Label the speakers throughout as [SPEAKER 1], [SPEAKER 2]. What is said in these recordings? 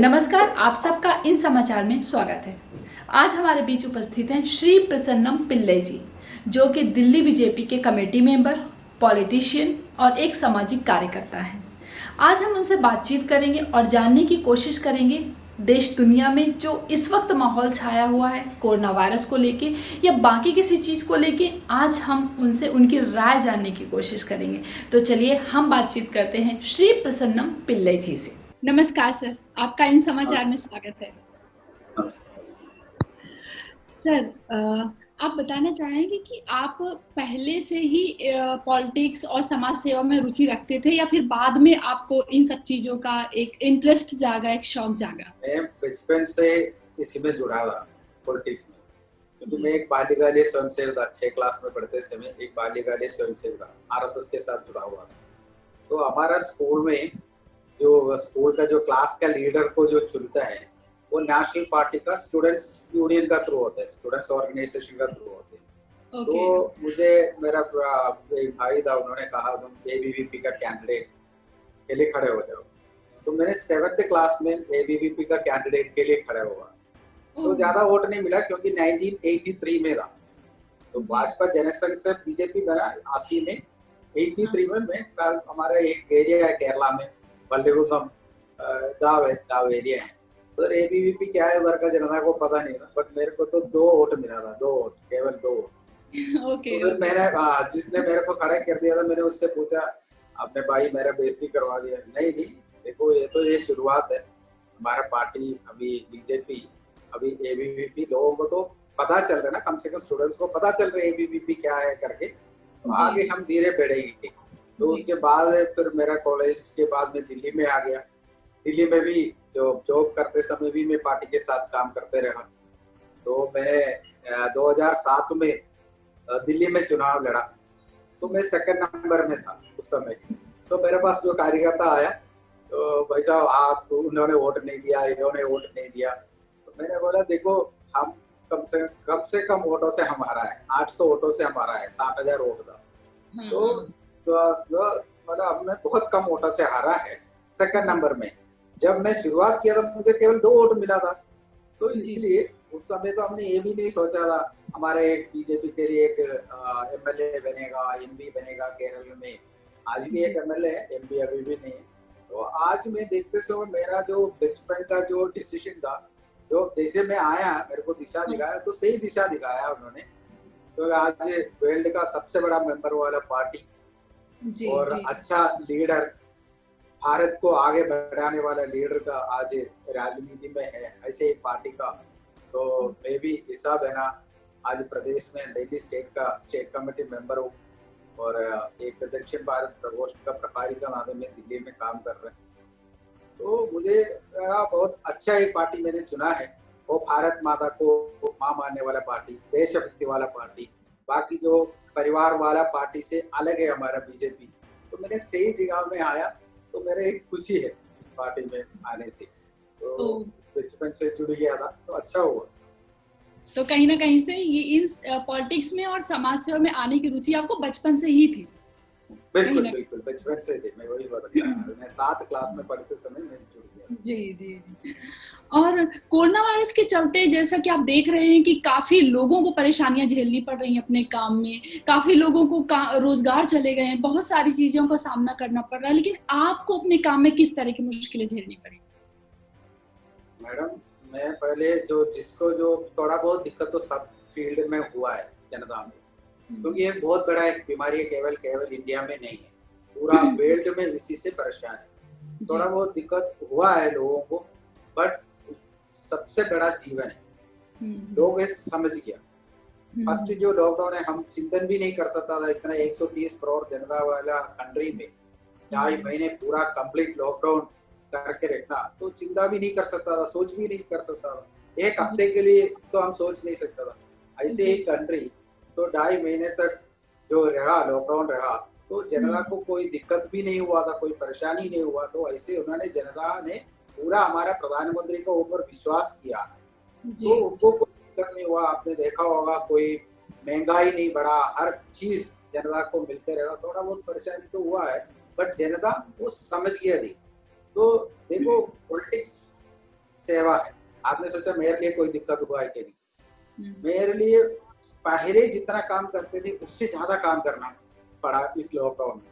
[SPEAKER 1] नमस्कार, आप सबका इन समाचार में स्वागत है। आज हमारे बीच उपस्थित हैं श्री प्रसन्नम पिल्लई जी, जो कि दिल्ली बीजेपी के कमेटी मेंबर, पॉलिटिशियन और एक सामाजिक कार्यकर्ता हैं। आज हम उनसे बातचीत करेंगे और जानने की कोशिश करेंगे देश दुनिया में जो इस वक्त माहौल छाया हुआ है कोरोना वायरस को लेके या बाकी किसी चीज़ को लेके। आज हम उनसे उनकी राय जानने की कोशिश करेंगे। तो चलिए हम बातचीत करते हैं श्री प्रसन्नम पिल्लई जी से। नमस्कार सर, आपका इन समाचार में स्वागत है। सर, आप बताना चाहेंगे कि आप पहले से ही पॉलिटिक्स और समाज सेवा में रुचि रखते थे या फिर बाद में आपको इन सब चीजों का एक इंटरेस्ट जागा, एक शौक जागा?
[SPEAKER 2] मैं बचपन से इसी में जुड़ा रहा, पॉलिटिक्स में, क्योंकि मैं एक बाल्यकालीन स्वयंसेवक था। 6 क्लास में पढ़ते समय एक बाल्यकालीन स्वयंसेवक था, आरएसएस के साथ जुड़ा हुआ था। तो हमारा स्कूल में जो स्कूल का जो क्लास का लीडर को जो चुनता है वो नेशनल पार्टी का स्टूडेंट्स यूनियन का थ्रू होता है, स्टूडेंट्स ऑर्गेनाइजेशन का थ्रू होते हैं। तो मुझे मेरा एक भाई था, उन्होंने कहा तुम एबीवीपी का कैंडिडेट के लिए खड़े हो जाओ। तो मैंने 7th क्लास में एबीवीपी का कैंडिडेट के लिए खड़ा हुआ। तो ज्यादा वोट नहीं मिला क्योंकि 1983 में था। तो भाजपा जनसंघ से बीजेपी बना 80 में। 83 में मैं हमारा एक एरिया है केरला में, बल्लीगुंदम गाँव एरिया है। उधर एबीवीपी क्या है उधर का जनता को पता नहीं था, बट मेरे को तो 2 वोट मिला था, 2 वोट, केवल 2 वोट। तो फिर मैंने जिसने मेरे को खड़ा कर दिया था, मैंने उससे पूछा, आपने भाई मेरा बेइज्जती करवा दिया। नहीं देखो, ये शुरुआत है। हमारा पार्टी अभी बीजेपी, अभी एबीवीपी, लोगों को तो पता चल रहा है ना, कम से कम स्टूडेंट्स को पता चल रहा है एबीवीपी क्या है करके। तो आगे हम धीरे बढ़ेंगे। तो उसके बाद फिर मेरा कॉलेज के बाद में दिल्ली में आ गया। दिल्ली में भी जो जॉब करते समय भी मैं पार्टी के साथ काम करते रहा। तो मैंने 2007 में दिल्ली में चुनाव लड़ा, तो मैं 2nd नंबर में था उस समय। तो मेरे पास जो कार्यकर्ता आया, तो भाई साहब आप उन्होंने वोट नहीं दिया, इन्होंने वोट नहीं दिया। तो मैंने बोला देखो, हम कम से कम वोटों से हमारा है, 800 वोटों से हमारा है, 60,000 वोट था। तो मतलब हमने बहुत कम वोटों से हारा है 2nd नंबर में। जब मैं शुरुआत किया था मुझे केवल 2 वोट मिला था। तो इसलिए उस समय तो हमने ये भी नहीं सोचा था हमारे एक बीजेपी के लिए एक एमएलए बनेगा, एमपी बनेगा केरल में। आज भी एक एमएलए है, एमपी अभी भी नहीं है। तो आज मैं देखते समय मेरा जो बचपन का जो डिसीजन था, जो जैसे मैं आया मेरे को दिशा दिखाया, तो सही दिशा दिखाया उन्होंने। तो आज वर्ल्ड का सबसे बड़ा मेंबर वाला पार्टी और अच्छा लीडर, भारत को आगे बढ़ाने वाला लीडर का आज राजनीति में है, ऐसे एक पार्टी का। तो मैं भी हिसाब है ना, आज प्रदेश में दिल्ली स्टेट कमेटी मेंबर हूँ और एक दक्षिण भारत प्रकोष्ठ का प्रभारी का नाते में दिल्ली में काम कर रहे हैं। तो मुझे बहुत अच्छा एक पार्टी मैंने चुना है, वो भारत माता को मां मानने वाला पार्टी, देशभक्ति वाला पार्टी। बाकी जो परिवार वाला पार्टी से अलग है हमारा बीजेपी। तो मैंने सही जगह में आया, तो मेरे एक खुशी है इस पार्टी में आने से। तो बचपन से जुड़ गया था, तो अच्छा हुआ।
[SPEAKER 1] तो कहीं ना कहीं से ये इन पॉलिटिक्स में और समाज सेवा में आने की रुचि आपको बचपन से ही थी?
[SPEAKER 2] बिल्कुल बचपन से थी। मैं वही बताया, मैं 7 क्लास में पढ़ते समय मैं जुड़ गया।
[SPEAKER 1] जी। और कोरोना वायरस के चलते जैसा कि आप देख रहे हैं कि काफी लोगों को परेशानियां झेलनी पड़ रही हैं अपने काम में, काफी लोगों को रोजगार चले गए हैं, बहुत सारी चीजों का सामना करना पड़ रहा है, लेकिन आपको अपने काम में किस तरह की मुश्किलें झेलनी पड़ी?
[SPEAKER 2] मैडम, मैं पहले जिसको जो थोड़ा बहुत दिक्कत तो सब फील्ड में हुआ है जनता में, क्योंकि एक बहुत बड़ा एक बीमारी है, केवल इंडिया में नहीं है, पूरा वर्ल्ड में इसी से परेशान है। थोड़ा बहुत दिक्कत हुआ है लोगों को, बट सबसे बड़ा जीवन है, लोग समझ गया। फर्स्ट जो लॉकडाउन है, हम चिंतन भी नहीं कर सकता था, इतना 130 करोड़ जनता वाला कंट्री में 2.5 महीने पूरा कंप्लीट लॉकडाउन करके रखना, तो चिंता भी नहीं कर सकता था, सोच भी नहीं कर सकता था। एक हफ्ते के लिए तो हम सोच नहीं सकता था। ऐसे ही कंट्री तो 2.5 महीने तक जो रहा, लॉकडाउन रहा, तो जनता को कोई दिक्कत भी नहीं हुआ था, कोई परेशानी नहीं हुआ। तो ऐसे उन्होंने, जनता ने पूरा हमारा प्रधानमंत्री के ऊपर विश्वास किया, तो उनको कोई दिक्कत नहीं हुआ। आपने देखा होगा, कोई महंगाई नहीं बढ़ा, हर चीज जनता को मिलते रहा। थोड़ा बहुत परेशानी तो हुआ है, बट जनता वो समझ गया थी। तो देखो, पॉलिटिक्स सेवा है। आपने सोचा मेरे लिए कोई दिक्कत हुआ है कि नहीं? मेरे लिए पहले जितना काम करते थे उससे ज्यादा काम करना पड़ा इस लॉकडाउन में।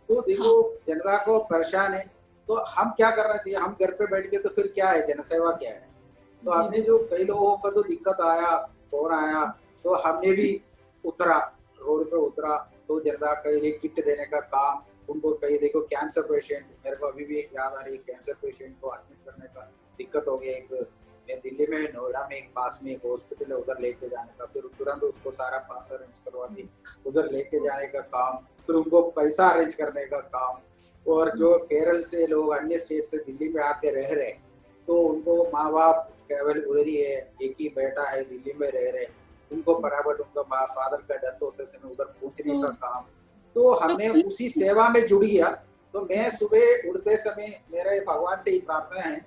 [SPEAKER 2] तो देखो,
[SPEAKER 1] हाँ
[SPEAKER 2] जनता को परेशान है, तो हम क्या करना चाहिए? हम घर पे बैठ के तो फिर क्या है, जनसेवा क्या है? तो
[SPEAKER 1] जी
[SPEAKER 2] हमने जो कई लोगों का तो दिक्कत आया, फोन आया, तो हमने भी उतरा, रोड पे उतरा, तो जनता के लिए किट देने का काम, उनको कहीं देखो कैंसर पेशेंट, मेरे को अभी भी एक याद आ रही है, कैंसर पेशेंट को एडमिट करने का दिक्कत हो गया। एक मैं दिल्ली में नोएडा में एक पास में एक हॉस्पिटल है, उधर लेके जाने का, फिर तुरंत उसको सारा पास अरेंज करवा के उधर लेके जाने का काम, फिर उनको पैसा अरेंज करने का काम। और जो केरल से लोग अन्य स्टेट से दिल्ली में आके रह रहे हैं, तो उनको माँ बाप केवल उधर ही है, एक ही बेटा है दिल्ली में रह रहे, उनको फटाफट उनका फादर का डेथ होते समय उधर पहुंचने
[SPEAKER 1] तो
[SPEAKER 2] का काम। तो हमने
[SPEAKER 1] कहीं
[SPEAKER 2] उसी सेवा में जुड़ गया। तो मैं सुबह उठते समय मेरे भगवान से ही प्रार्थना है,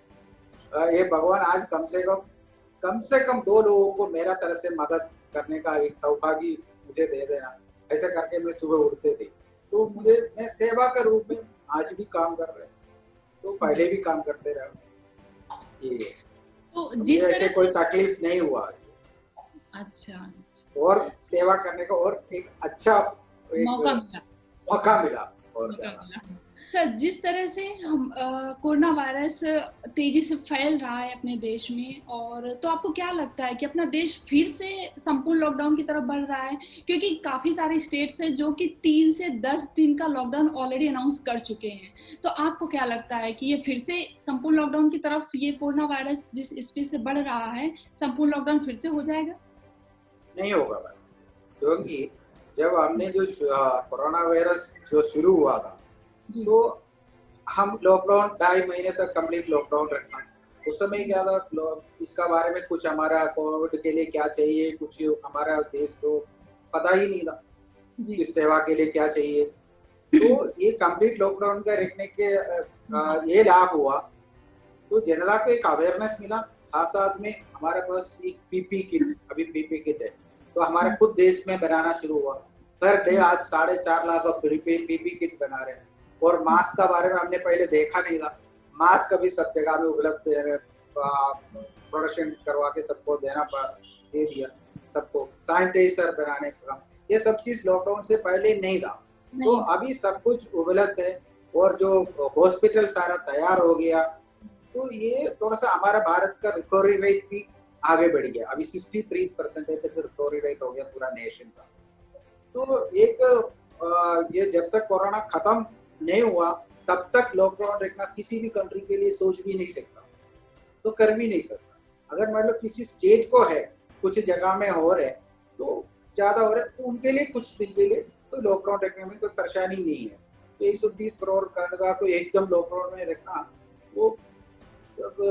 [SPEAKER 2] ये भगवान आज कम से कम 2 लोगों को मेरा तरफ से मदद करने का एक सौभाग्य मुझे दे देना। ऐसा करके मैं सुबह उठते थे। तो मुझे मैं सेवा के रूप में आज भी काम कर रहे हैं, तो
[SPEAKER 1] जी
[SPEAKER 2] पहले भी काम करते रहे। ये
[SPEAKER 1] तो
[SPEAKER 2] तो मुझे
[SPEAKER 1] जिस
[SPEAKER 2] ऐसे
[SPEAKER 1] तरह
[SPEAKER 2] कोई
[SPEAKER 1] से
[SPEAKER 2] तकलीफ नहीं हुआ ऐसे।
[SPEAKER 1] अच्छा
[SPEAKER 2] और सेवा करने का और एक अच्छा एक
[SPEAKER 1] मौका मिला
[SPEAKER 2] मौका मिला और
[SPEAKER 1] मौका
[SPEAKER 2] क्या।
[SPEAKER 1] मिला। सर जिस तरह से हम कोरोना वायरस तेजी से फैल रहा है अपने देश में, और तो आपको क्या लगता है कि अपना देश फिर से संपूर्ण लॉकडाउन की तरफ बढ़ रहा है? क्योंकि काफी सारे स्टेट्स हैं जो कि 3 से 10 दिन का लॉकडाउन ऑलरेडी अनाउंस कर चुके हैं। तो आपको क्या लगता है कि ये फिर से संपूर्ण लॉकडाउन की तरफ, ये कोरोना वायरस जिस स्पीड से बढ़ रहा है, संपूर्ण लॉकडाउन फिर से हो जाएगा?
[SPEAKER 2] नहीं होगा भाई, क्योंकि जब हमने जो कोरोना वायरस जो शुरू हुआ था,
[SPEAKER 1] जी
[SPEAKER 2] तो हम लॉकडाउन 2.5 महीने तक कंप्लीट लॉकडाउन रखना। उस समय क्या था, इसका बारे में कुछ हमारा कोविड के लिए क्या चाहिए, कुछ हमारा देश को पता ही नहीं था,
[SPEAKER 1] जी
[SPEAKER 2] किस सेवा के लिए क्या चाहिए। तो ये कंप्लीट लॉकडाउन का रखने के ये लाभ हुआ, तो जनता को एक अवेयरनेस मिला, साथ साथ में हमारे पास एक पीपी किट, अभी पीपी किट है, तो हमारे खुद देश में बनाना शुरू हुआ। पर डे आज 4.5 लाख पीपी किट बना रहे हैं। और मास्क का बारे में हमने पहले देखा नहीं था, मास्क अभी सब जगह में उपलब्ध है, प्रोडक्शन करवा के सबको दे दिया सबको। सैनिटाइजर बनाने का काम, ये सब चीज लॉकडाउन से पहले नहीं था। तो
[SPEAKER 1] नहीं
[SPEAKER 2] अभी सब कुछ उपलब्ध है, और जो हॉस्पिटल सारा तैयार हो गया, तो ये थोड़ा सा हमारा भारत का रिकवरी रेट भी आगे बढ़ गया। अभी 63% रिकवरी रेट हो गया पूरा नेशन का। तो एक ये जब तक कोरोना खत्म नहीं हुआ तब तक लॉकडाउन रखना किसी भी कंट्री के लिए सोच भी नहीं सकता, तो कर भी नहीं सकता। अगर मान लो किसी स्टेट को है, कुछ जगह में हो रहे, तो ज्यादा हो रहे, तो उनके लिए कुछ दिन के लिए तो लॉकडाउन रखने में कोई परेशानी नहीं है। तो 130 करोड़ कनाडा को एकदम लॉकडाउन में रखना, वो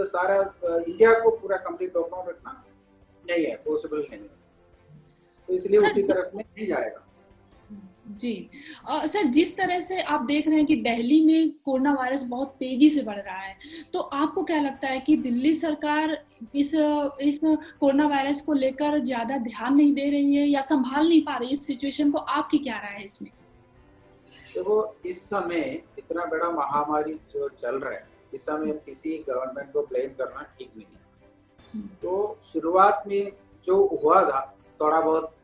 [SPEAKER 2] सारा इंडिया को पूरा कंप्लीट लॉकडाउन रखना नहीं है, पॉसिबल नहीं है। तो इसलिए
[SPEAKER 1] सर
[SPEAKER 2] उसी तरफ में नहीं जाएगा।
[SPEAKER 1] जी सर जिस तरह से आप देख रहे हैं कि दिल्ली में कोरोना वायरस बहुत तेजी से बढ़ रहा है, तो आपको क्या लगता है कि दिल्ली सरकार इस कोरोना वायरस को लेकर ज्यादा ध्यान नहीं दे रही है या संभाल नहीं पा रही इस सिचुएशन को? आपकी क्या राय है इसमें?
[SPEAKER 2] देखो, इस समय इतना बड़ा महामारी जो चल रहा है, इस समय किसी गवर्नमेंट को ब्लेम करना ठीक नहीं है। तो शुरुआत में जो हुआ था, थोड़ा बहुत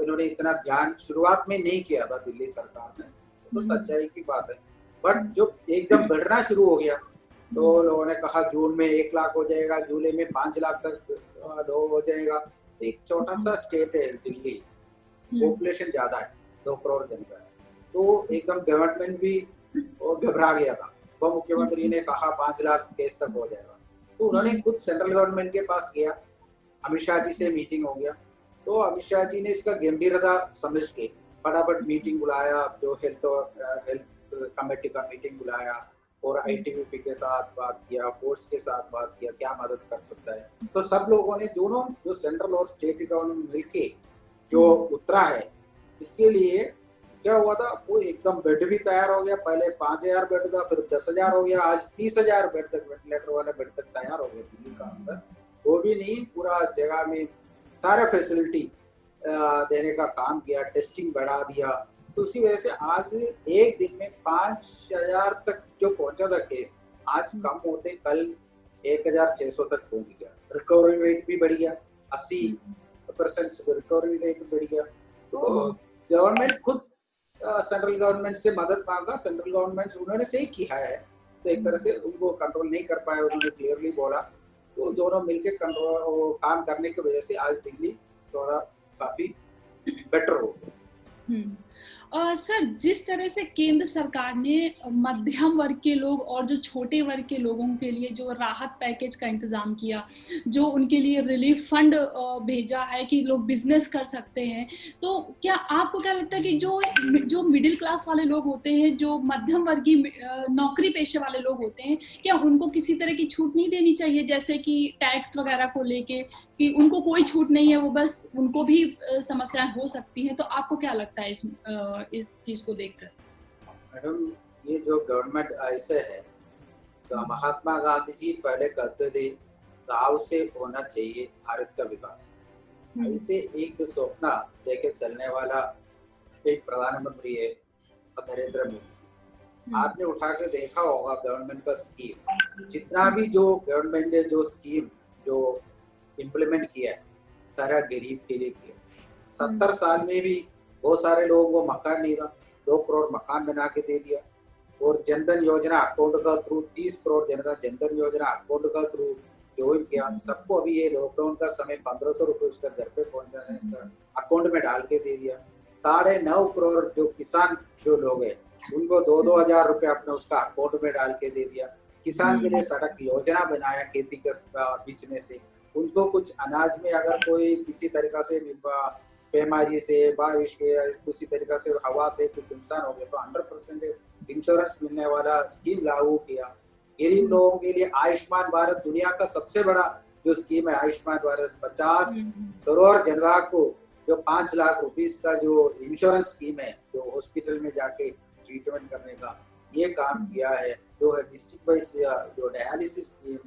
[SPEAKER 2] इन्होंने इतना ध्यान शुरुआत में नहीं किया था दिल्ली सरकार ने, तो सच्चाई की बात है। बट जो एकदम बढ़ना शुरू हो गया, तो लोगों ने कहा जून में 1 लाख हो जाएगा, जुलाई में 5 लाख तक लोग हो जाएगा। एक छोटा सा स्टेट है दिल्ली, पॉपुलेशन ज्यादा है, 2 करोड़ जनता है, तो एकदम गवर्नमेंट भी घबरा गया था। वो मुख्यमंत्री ने कहा 5 लाख केस तक हो जाएगा, तो उन्होंने खुद सेंट्रल गवर्नमेंट के पास गया, अमित शाह जी से मीटिंग हो गया। तो अमित शाह जी ने इसका गंभीरता समझ के फटाफट मीटिंग बुलाया, जो हेल्थ कमेटी का मीटिंग बुलाया, और आईटीबीपी के साथ बात किया, फोर्स के साथ बात किया, क्या मदद कर सकता है। तो सब लोगों ने, दोनों जो सेंट्रल और स्टेट गवर्नमेंट मिलके जो उतरा है, इसके लिए क्या हुआ था, वो एकदम बेड भी तैयार हो गया। पहले 5,000 बेड था, फिर 10,000 हो गया, आज 30,000 बेड तक, वेंटिलेटर वाला बेड तक तैयार हो गया दिल्ली का अंदर। वो भी नहीं, पूरा जगह में सारा फैसिलिटी देने का काम किया, टेस्टिंग बढ़ा दिया। तो उसी वजह से आज एक दिन में 5,000 तक जो पहुंचा था केस, आज कम होते कल 1600 तक पहुंच गया। रिकवरी रेट भी बढ़ गया, 80% रिकवरी रेट बढ़ गया। तो गवर्नमेंट खुद सेंट्रल गवर्नमेंट से मदद मांगा, सेंट्रल गवर्नमेंट उन्होंने सही किया है, तो एक तरह से उनको कंट्रोल नहीं कर पाए, उन्होंने क्लियरली बोला। तो दोनों मिलकर कंट्रोल काम करने की वजह से आज दिल्ली थोड़ा काफी बेटर हो गया।
[SPEAKER 1] सर, जिस तरह से केंद्र सरकार ने मध्यम वर्ग के लोग और जो छोटे वर्ग के लोगों के लिए जो राहत पैकेज का इंतजाम किया, जो उनके लिए रिलीफ फंड भेजा है कि लोग बिजनेस कर सकते हैं, तो क्या आपको क्या लगता है कि जो मिडिल क्लास वाले लोग होते हैं, जो मध्यम वर्गीय नौकरी पेशे वाले लोग होते हैं, क्या उनको किसी तरह की छूट नहीं देनी चाहिए, जैसे कि टैक्स वगैरह को लेके, कि उनको कोई छूट नहीं है, वो बस उनको भी समस्याएं हो सकती हैं? तो आपको क्या लगता है इस चीज को देखकर?
[SPEAKER 2] मैडम, ये जो गवर्नमेंट ऐसे है, तो महात्मा गांधी जी पहले कहते थे गांव से होना चाहिए भारत का विकास। ऐसे एक स्वप्न लेके चलने वाला एक प्रधानमंत्री है नरेंद्र मोदी जी। आपने उठा के देखा होगा गवर्नमेंट का स्कीम, जितना भी जो गवर्नमेंट ने जो स्कीम जो इम्प्लीमेंट किया है, सारा गरीब के लिए किया। 70 साल में भी बहुत सारे लोगों को मकान नहीं था, 2 करोड़ मकान बना के दे दिया। और जनधन योजना अकाउंट का थ्रू 30 करोड़ जनता जनधन योजना अकाउंट का थ्रू ज्वाइन किया। सबको अभी ये लॉकडाउन का समय 1500 रुपये उसका घर पे पहुंचाने का अकाउंट में डाल के दे दिया। 9.5 करोड़ जो किसान जो लोग हैं, उनको 2-2 हजार रुपये अपने उसका अकाउंट में डाल के दे दिया। किसान के लिए सड़क योजना बनाया, खेती का बेचने से उनको कुछ अनाज में अगर कोई किसी तरीका से बीमारी से, बारिश के किसी तरीका से हवा से कुछ नुकसान हो गया तो 100% इंश्योरेंस मिलने वाला स्कीम लागू किया। गरीब लोगों के लिए आयुष्मान भारत दुनिया का सबसे बड़ा जो स्कीम है, आयुष्मान भारत 50 करोड़ जनता को जो 5 लाख रुपीस का जो इंश्योरेंस स्कीम है, जो हॉस्पिटल में जाके ट्रीटमेंट करने का ये काम किया है। जो है डिस्ट्रिक्ट वाइज जो dialysis scheme,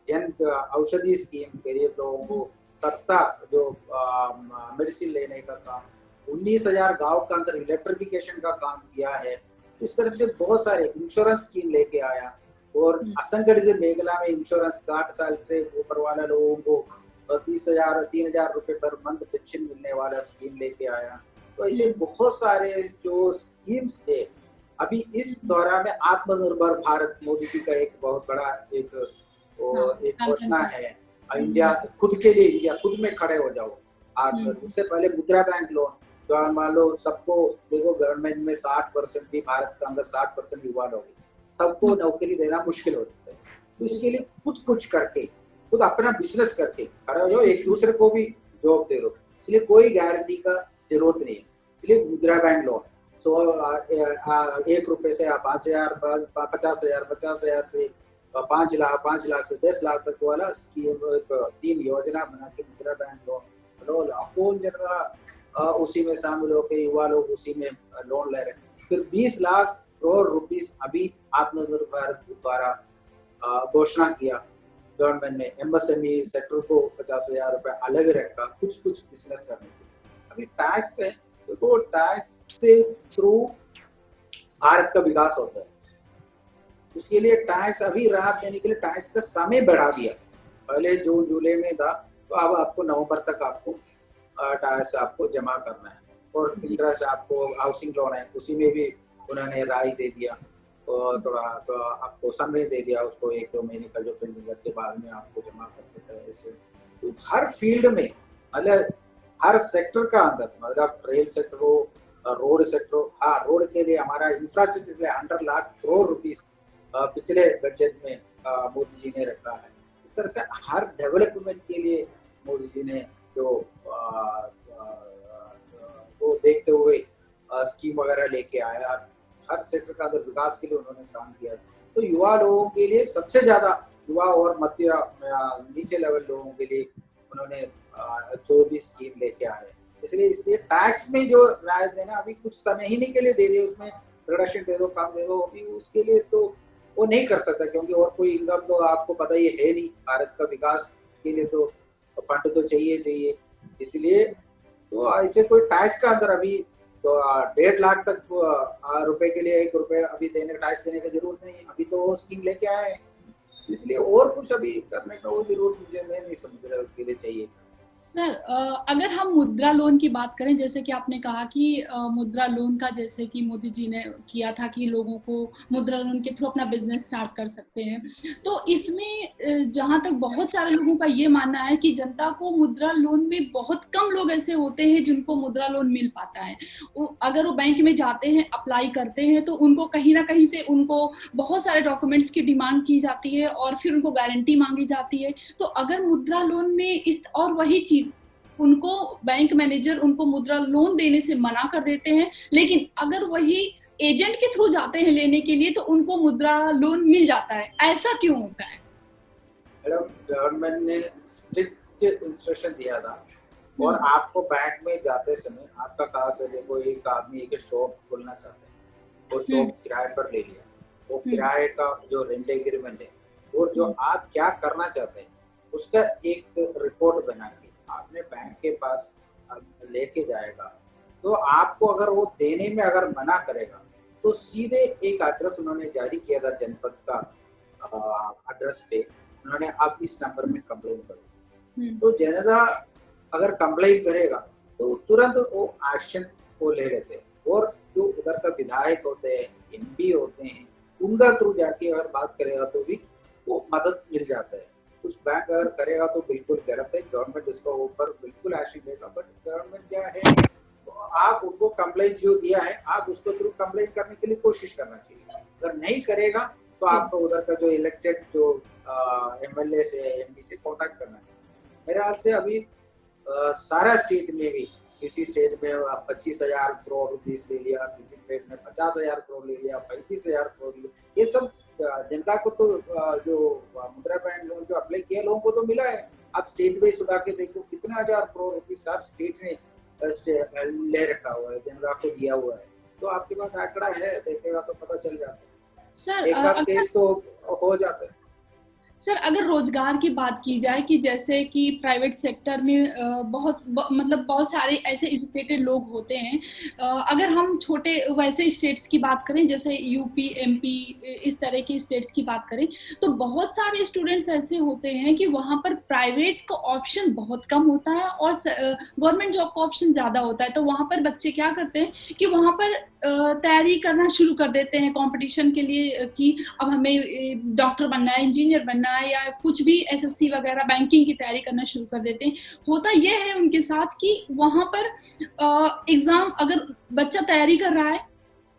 [SPEAKER 2] Jan Aushadhi scheme, गरीब लोगों को सस्ता जो मेडिसिन लेने का काम, 19,000 गांव के अंदर इलेक्ट्रिफिकेशन का काम किया है। इस तरह से बहुत सारे इंश्योरेंस स्कीम लेके आया। और असंगठित मेखला में इंश्योरेंस 60 साल से ऊपर वाले लोगों को 3,000 रुपए पर मंथ पेंशन मिलने वाला स्कीम लेके आया। तो ऐसे बहुत सारे जो स्कीम्स है। अभी इस दौरान में आत्मनिर्भर भारत मोदी जी का एक बहुत बड़ा एक घोषणा है, इंडिया खुद के लिए, इंडिया खुद में खड़े हो जाओ। उससे पहले मुद्रा बैंक लोन, तो मान लो सबको देखो गवर्नमेंट में 60% भी भारत के अंदर 60% युवा लोग, सबको नौकरी देना मुश्किल होता है। तो इसके लिए खुद कुछ करके, खुद अपना बिजनेस करके खड़े हो जाओ, एक दूसरे को भी जॉब दे दो। इसलिए कोई गारंटी का जरूरत नहीं है। इसलिए मुद्रा बैंक लोन 1 रुपए से 5,000, 50,000 से 5 लाख से 10 लाख तक वाला स्कीम 3 योजना बना के मुद्रा बैंक लोन लाखों जनता उसी में शामिल होकर युवा लोग उसी में लोन ले रहे हैं। फिर 20 लाख करोड़ रुपीस अभी आत्मनिर्भर भारत द्वारा घोषणा किया गवर्नमेंट ने। एमएसएमई सेक्टर को 50,000 रुपए अलग रखा कुछ बिजनेस करने के। अभी टैक्स है, तो टैक्स से थ्रू भारत का विकास होता है। उसके लिए टैक्स अभी राहत देने के लिए टैक्स का समय बढ़ा दिया। पहले जून जुलाई में था, तो अब आपको नवंबर तक आपको टैक्स आपको जमा करना है। और इंटरेस्ट आपको हाउसिंग लोन है, उसी में भी उन्होंने राय दे दिया और थोड़ा आपको समय दे दिया उसको, 1-2 महीने का जो पेंडिंग के बाद में आपको जमा कर सकते हैं। ऐसे तो हर फील्ड में, मतलब हर सेक्टर का अंदर, मतलब रेल सेक्टर हो, रोड सेक्टर हो। हाँ, रोड के लिए हमारा इंफ्रास्ट्रक्चर के लिए 100 लाख करोड़ रुपीस पिछले बजट में मोदी जी ने रखा है। इस तरह से हर डेवलपमेंट के लिए मोदी जी ने जो वो देखते हुए स्कीम वगैरह लेके आया। हर सेक्टर का अंदर विकास के लिए उन्होंने काम किया। तो युवा लोगों के लिए सबसे ज्यादा, युवा और मध्य नीचे लेवल लोगों के लिए उन्होंने जो भी स्कीम लेके आए। इसलिए टैक्स में जो राय देना अभी कुछ समय ही नहीं के लिए दे दे, उसमें रिडक्शन दे दो, कम दे दो, अभी उसके लिए तो वो नहीं कर सकता, क्योंकि और कोई इनकम तो आपको पता ही है नहीं। भारत का विकास के लिए तो फंड तो चाहिए। इसलिए तो ऐसे कोई टैक्स का अंदर अभी तो 1.5 लाख तक रुपए के लिए 1 रुपए अभी टैक्स देने की जरूरत नहीं है। अभी तो वो स्कीम लेके आए हैं। इसलिए और कुछ अभी करने का वो जरूरत मुझे मैं नहीं समझ रहा उसके लिए चाहिए।
[SPEAKER 1] सर अगर हम मुद्रा लोन की बात करें, जैसे कि आपने कहा कि मुद्रा लोन का जैसे कि मोदी जी ने किया था कि लोगों को मुद्रा लोन के थ्रू अपना बिजनेस स्टार्ट कर सकते हैं, तो इसमें जहां तक बहुत सारे लोगों का ये मानना है कि जनता को मुद्रा लोन में बहुत कम लोग ऐसे होते हैं जिनको मुद्रा लोन मिल पाता है। अगर वो बैंक में जाते हैं, अप्लाई करते हैं, तो उनको कहीं ना कहीं से उनको बहुत सारे डॉक्यूमेंट्स की डिमांड की जाती है और फिर उनको गारंटी मांगी जाती है। तो अगर मुद्रा लोन में इस और वही चीज उनको बैंक मैनेजर उनको मुद्रा लोन देने से मना कर देते हैं, लेकिन अगर वही एजेंट के थ्रू जाते हैं लेने के लिए तो उनको मुद्रा लोन मिल जाता है, ऐसा क्यों होता है?
[SPEAKER 2] मैडम, गवर्नमेंट ने स्ट्रिक्ट इंस्ट्रक्शन दिया था और आपको बैंक में जाते समय आपका कागज है, देखो एक आदमी एक शॉप खोलना चाहते हैं, वो शॉप किराए पर ले लिया, वो किराए का जो रेंट एग्रीमेंट है और जो आप क्या करना चाहते हैं उसका एक रिपोर्ट बना के आपने बैंक के पास लेके जाएगा, तो आपको अगर वो देने में अगर मना करेगा तो सीधे एक एड्रेस उन्होंने जारी किया था जनपद का एड्रेस पे, उन्होंने अब इस नंबर में कंप्लेन करो, तो जनता अगर कंप्लेन करेगा तो तुरंत वो एक्शन को ले लेते हैं और जो उधर का विधायक होते हैं, एमपी होते हैं, उनका थ्रू जाके अगर बात करेगा तो भी वो मदद मिल जाता है। कुछ बैंक अगर करेगा तो बिल्कुल गलत है, गवर्नमेंट इसको ऊपर बिल्कुल एक्शन लेगा, बट गवर्नमेंट क्या है तो आप उनको कंप्लेन जो दिया है आप उसको थ्रू कंप्लेन करने के लिए कोशिश करना चाहिए, अगर नहीं करेगा तो आपको उधर का जो इलेक्टेड जो एमएलए से एमपी से कॉन्टेक्ट करना चाहिए। मेरे ख्याल से अभी सारा स्टेट में भी किसी स्टेट में 25,000 करोड़ रुपीस ले लिया, किसी स्टेट में 50,000 करोड़ ले लिया, 35,000 करोड़ ले लिया, ये सब जनता को तो जो मुद्रा बैंक लोन जो अप्लाई किया लोगों को तो मिला है। आप स्टेट वाइज उड़ा के देखो कितना हजार करोड़ रुपीस हर स्टेट ने ले रखा हुआ है, जनता को दिया हुआ है, तो आपके पास आंकड़ा है, देखेगा तो पता चल जाता है।
[SPEAKER 1] सर
[SPEAKER 2] एक आध केस तो हो जाता है।
[SPEAKER 1] सर अगर रोजगार की बात की जाए कि जैसे कि प्राइवेट सेक्टर में मतलब बहुत सारे ऐसे एजुकेटेड लोग होते हैं, अगर हम छोटे वैसे स्टेट्स की बात करें जैसे यूपी एमपी इस तरह के स्टेट्स की बात करें, तो बहुत सारे स्टूडेंट्स ऐसे होते हैं कि वहां पर प्राइवेट का ऑप्शन बहुत कम होता है और गवर्नमेंट जॉब का ऑप्शन ज्यादा होता है। तो वहां पर बच्चे क्या करते हैं कि वहां पर तैयारी करना शुरू कर देते हैं कंपटीशन के लिए कि अब हमें डॉक्टर बनना है, इंजीनियर बनना है, या कुछ भी एसएससी वगैरह बैंकिंग की तैयारी करना शुरू कर देते हैं। होता यह है उनके साथ कि वहां पर एग्जाम अगर बच्चा तैयारी कर रहा है,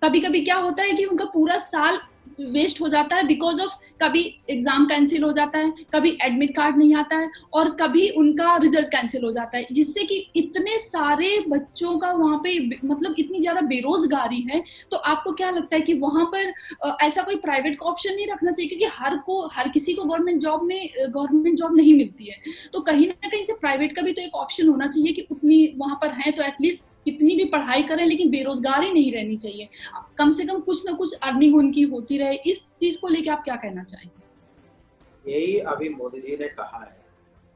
[SPEAKER 1] कभी कभी क्या होता है कि उनका पूरा साल वेस्ट हो जाता है बिकॉज ऑफ कभी एग्जाम कैंसिल हो जाता है, कभी एडमिट कार्ड नहीं आता है और कभी उनका रिजल्ट कैंसिल हो जाता है, जिससे कि इतने सारे बच्चों का वहां पे मतलब इतनी ज्यादा बेरोजगारी है। तो आपको क्या लगता है कि वहां पर ऐसा कोई प्राइवेट का ऑप्शन नहीं रखना चाहिए? क्योंकि हर किसी को गवर्नमेंट जॉब नहीं मिलती है, तो कहीं ना कहीं से प्राइवेट का भी तो एक ऑप्शन होना चाहिए कि उतनी वहां पर है तो एटलीस्ट कितनी भी पढ़ाई करें लेकिन बेरोजगारी नहीं रहनी चाहिए, कम से कम कुछ ना कुछ अर्निंग उनकी होती रहे। इस चीज को लेके आप क्या कहना चाहेंगे?
[SPEAKER 2] यही अभी मोदी जी ने कहा है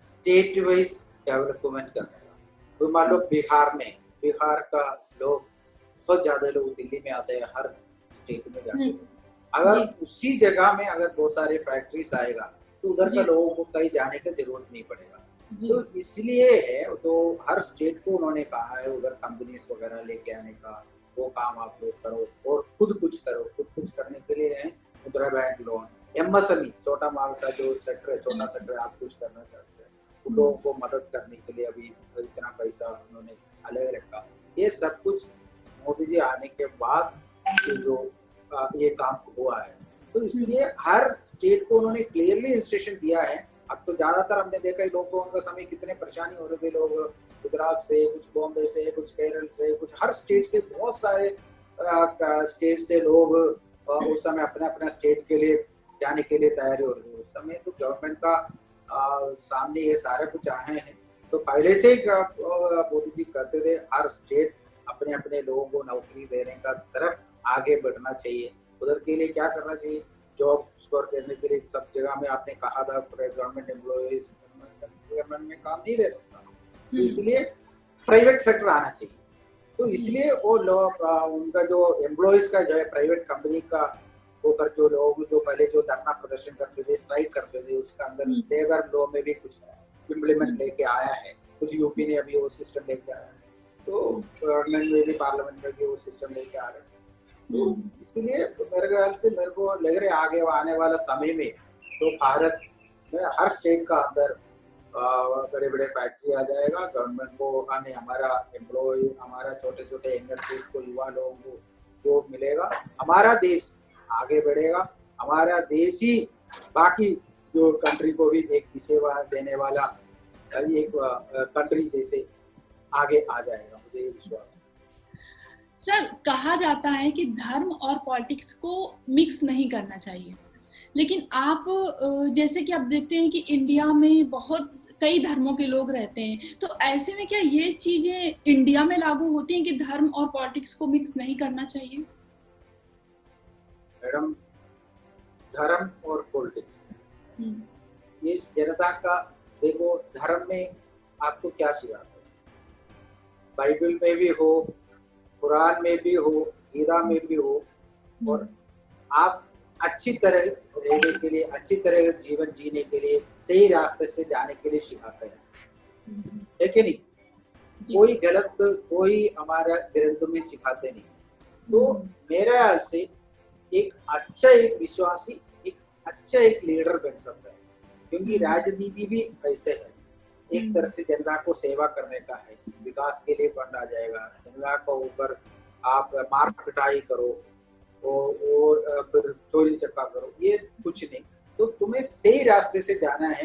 [SPEAKER 2] स्टेट वाइज डेवलपमेंट करने का। तो मान लो बिहार का लोग बहुत ज्यादा लोग दिल्ली में आते हैं हर स्टेट में जाते हैं, अगर उसी जगह में अगर बहुत सारे फैक्ट्रीज आएगा तो उधर का लोगों को कहीं जाने की जरूरत नहीं पड़ेगा। तो इसलिए है तो हर स्टेट को उन्होंने कहा है उधर कंपनीज वगैरह लेके आने का, वो काम आप लोग करो और खुद कुछ करने के लिए है मुद्रा बैंक लोन। एमएसएमई छोटा माल का जो सेक्टर है, छोटा सेक्टर आप कुछ करना चाहते हैं उन लोगों को मदद करने के लिए अभी इतना पैसा उन्होंने अलग रखा। ये सब कुछ मोदी जी आने के बाद जो ये काम हुआ है, तो इसलिए हर स्टेट को उन्होंने क्लियरली इंस्ट्रक्शन दिया है। अब तो ज्यादातर हमने देखा है लोगों का समय कितने परेशानी हो रहे थे, लोग गुजरात से, कुछ बॉम्बे से, कुछ केरल से, कुछ हर स्टेट से, बहुत सारे स्टेट से लोग उस समय अपने अपने स्टेट के लिए जाने के लिए तैयारी हो रही है। उस समय तो गवर्नमेंट का सामने ये सारे कुछ आए हैं, तो पहले से ही मोदी जी कहते थे हर स्टेट अपने अपने लोगों को नौकरी देने का तरफ आगे बढ़ना चाहिए। उधर के लिए क्या करना चाहिए, जॉब स्कोर करने के लिए सब जगह में आपने कहा था गवर्नमेंट एम्प्लॉयज गवर्नमेंट में काम नहीं दे सकता, तो इसलिए प्राइवेट सेक्टर आना चाहिए। तो इसलिए वो लोग उनका जो एम्प्लॉयज का जो है प्राइवेट कंपनी का होकर जो लोग जो पहले जो धरना प्रदर्शन करते थे, स्ट्राइक करते थे, उसका अंदर लेबर लॉ में भी कुछ इम्प्लीमेंट लेके आया है, कुछ यूपी ने अभी वो सिस्टम लेके आया है, तो गवर्नमेंट में भी पार्लियामेंट में भी वो सिस्टम लेके आ रहे हैं। तो इसलिए तो मेरे ख्याल से मेरे को लग रहा है आगे आने वाला समय में तो भारत में हर स्टेट का अंदर बड़े बड़े फैक्ट्री आ जाएगा, गवर्नमेंट को आने हमारा एम्प्लॉय, हमारा छोटे छोटे इंडस्ट्रीज को, युवा लोगों को जॉब मिलेगा, हमारा देश आगे बढ़ेगा, हमारा देश ही बाकी जो कंट्री को भी एक सेवा देने वाला एक कंट्री जैसे आगे आ जाएगा, मुझे ये विश्वास है।
[SPEAKER 1] सर, कहा जाता है कि धर्म और पॉलिटिक्स को मिक्स नहीं करना चाहिए, लेकिन आप जैसे कि आप देखते हैं कि इंडिया में बहुत कई धर्मों के लोग रहते हैं, तो ऐसे में क्या ये चीजें इंडिया में लागू होती हैं कि धर्म और पॉलिटिक्स को मिक्स नहीं करना चाहिए?
[SPEAKER 2] मैडम, धर्म और पॉलिटिक्स ये जनता का, देखो धर्म में आपको क्या सिखाते हैं, बाइबल में भी हो, कुरान में भी हो, गीता में भी हो, और आप अच्छी तरह रहने के लिए, अच्छी तरह जीवन जीने के लिए, सही रास्ते से जाने के लिए सिखाते हैं, है कि नहीं? कोई गलत कोई हमारा ग्रंथ में सिखाते नहीं। तो मेरे ख्याल से एक अच्छा एक विश्वासी एक अच्छा एक लीडर बन सकता है, क्योंकि राजनीति भी ऐसे है, एक तरह से जनता को सेवा करने का है, विकास के लिए फंड आ जाएगा, जनता को ऊपर आप मार पिटाई करो और फिर चोरी चक्का करो, ये कुछ नहीं। तो तुम्हें सही रास्ते से जाना है,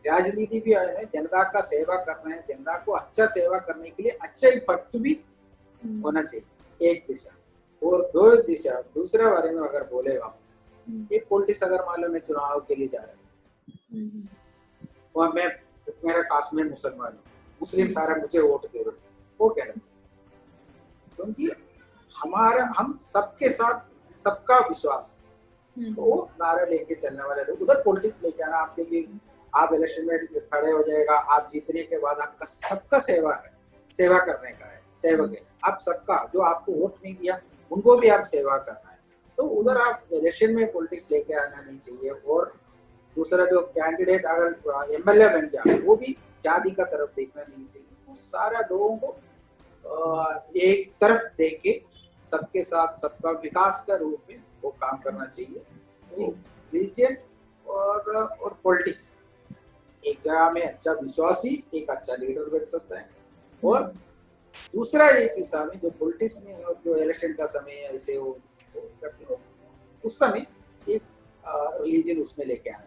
[SPEAKER 2] राजनीति भी है, जनता का सेवा करना है, जनता को अच्छा सेवा करने के लिए अच्छा ही भक्त भी होना चाहिए, एक दिशा। और दो दिशा, दूसरे बारे में अगर बोलेगा, एक पॉलिटिक्स अगर मान लो मैं चुनाव के लिए जा रहा हूँ और मैं, मेरा कास्ट में मुसलमान हूँ, मुस्लिम सारा मुझे वोट दे रहे, वो कह रहे, क्योंकि हमारा हम सबके साथ सबका विश्वास, तो वो नारा लेके चलने वाले लोग उधर पॉलिटिक्स लेके आना, आपके लिए आप इलेक्शन में खड़े हो जाएगा, आप जीतने के बाद आपका सबका सेवा है, सेवा करने का है, सेवक है आप सबका, जो आपको वोट नहीं दिया उनको भी आप सेवा करना है, तो उधर आप इलेक्शन में पॉलिटिक्स लेके आना नहीं चाहिए। और दूसरा जो कैंडिडेट अगर एमएलए बन गया, वो भी जाति का तरफ देखना नहीं चाहिए, वो सारा लोगों को एक तरफ देख के सबके साथ सबका विकास का रूप में वो काम करना चाहिए। तो रिलीजन और पॉलिटिक्स एक जगह में अच्छा विश्वासी एक अच्छा लीडर बन सकता है, और दूसरा एक हिस्सा में जो पॉलिटिक्स में और जो इलेक्शन का समय ऐसे हो करते हो, उस समय एक रिलीजन उसमें लेके आना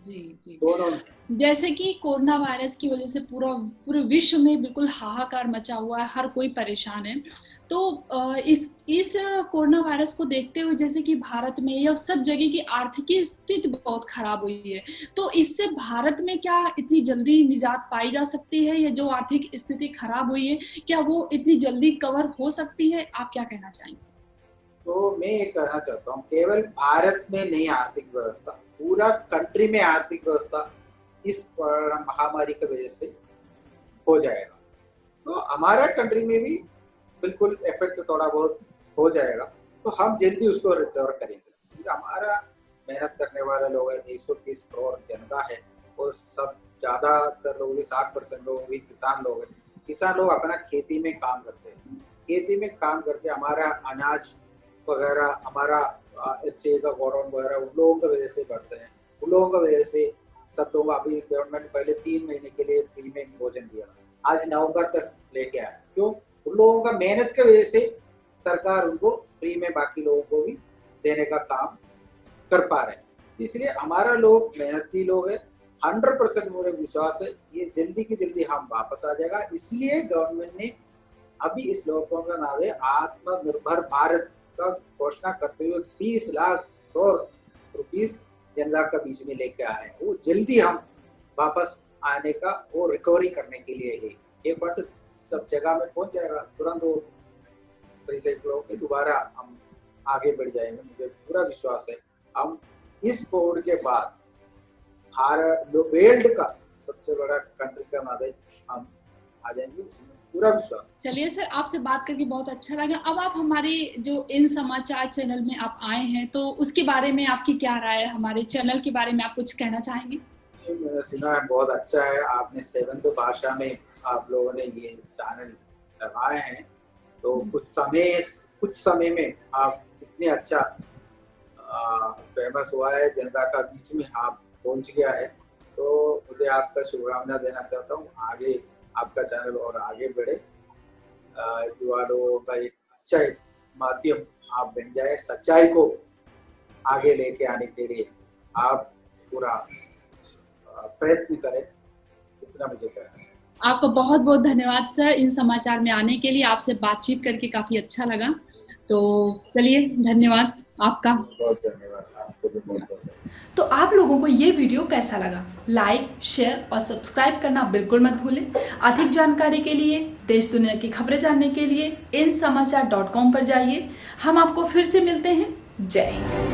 [SPEAKER 1] जी।
[SPEAKER 2] दोनों।
[SPEAKER 1] जैसे कि कोरोना वायरस की वजह से पूरे विश्व में बिल्कुल हाहाकार मचा हुआ है, हर कोई परेशान है, तो इस कोरोना वायरस को देखते हुए जैसे कि भारत में या सब जगह की आर्थिक स्थिति बहुत खराब हुई है, तो इससे भारत में क्या इतनी जल्दी निजात पाई जा सकती है, या जो आर्थिक स्थिति खराब हुई है क्या वो इतनी जल्दी कवर हो सकती है? आप क्या कहना चाहेंगे?
[SPEAKER 2] तो मैं ये कहना चाहता हूँ, केवल भारत में नहीं आर्थिक व्यवस्था, पूरा कंट्री में आर्थिक व्यवस्था इस महामारी की वजह से हो जाएगा। तो हमारा कंट्री में भी बिल्कुल इफेक्ट थोड़ा बहुत हो जाएगा, तो हम जल्दी उसको रिकवर करेंगे, क्योंकि हमारा मेहनत करने वाले लोग 130 करोड़ जनता है, और सब ज़्यादातर लोग भी 60% लोग भी किसान लोग हैं। किसान लोग अपना खेती में काम करते हैं, खेती में काम करके हमारा अनाज वगैरह, हमारा एफसीआई का गोडाउन वगैरह उन लोगों की वजह से बढ़ते हैं, उन लोगों की वजह से सब लोग, अभी गवर्नमेंट पहले 3 महीने के लिए फ्री में भोजन दिया, आज नवंबर तक लेके आया, क्यों? उन लोगों का मेहनत की वजह से सरकार उनको फ्री में बाकी लोगों को भी देने का काम कर पा रहे हैं। इसलिए हमारा लोग मेहनती लोग हैं, 100% मुझे विश्वास है ये जल्दी की जल्दी हम वापस आ जाएगा। इसलिए गवर्नमेंट ने अभी इस लोगों का नाम है आत्मनिर्भर भारत का घोषणा करते हुए 20 लाख करोड़ रुपीस जनता का बीच में लेके आए हैं, वो जल्दी हम वापस आने का वो रिकवरी करने के लिए है, ये फंड सब जगह में पहुंच जाएगा, तुरंत वो रिसाइकल के दोबारा हम आगे बढ़ जाएंगे, मुझे पूरा विश्वास है। हम इस कोविड के बाद वर्ल्ड का सबसे बड़ा कंट्री का नाते हम आ जाएंगे, इसमें पूरा विश्वास है।
[SPEAKER 1] चलिए सर, आपसे बात करके बहुत अच्छा लगा। अब आप हमारे जो इन समाचार चैनल में आप आए हैं, तो उसके बारे में आपकी क्या राय है? हमारे चैनल के बारे में आप कुछ कहना चाहेंगे?
[SPEAKER 2] मैंने सुना है बहुत अच्छा है, आपने 7 भाषा में आप लोगों ने ये चैनल लगाए हैं, तो कुछ समय में आप इतने अच्छा फेमस हुआ है, जनता का बीच में आप पहुंच गया है, तो मुझे आपका शुभकामना देना चाहता हूँ। आगे आपका चैनल और आगे बढ़े, युवा लोगों का एक अच्छा माध्यम आप बन जाए, सच्चाई को आगे लेके आने के लिए आप पूरा प्रयत्न करें, इतना मुझे कहना है।
[SPEAKER 1] आपका बहुत बहुत धन्यवाद सर, इन समाचार में आने के लिए। आपसे बातचीत करके काफी अच्छा लगा। तो चलिए, धन्यवाद आपका।
[SPEAKER 2] बहुत धन्यवाद, आपको भी बहुत बहुत धन्यवाद।
[SPEAKER 1] तो आप लोगों को ये वीडियो कैसा लगा? लाइक, शेयर और सब्सक्राइब करना बिल्कुल मत भूलें। अधिक जानकारी के लिए, देश दुनिया की खबरें जानने के लिए insamaachar.com पर जाइए। हम आपको फिर से मिलते हैं। जय हिंद।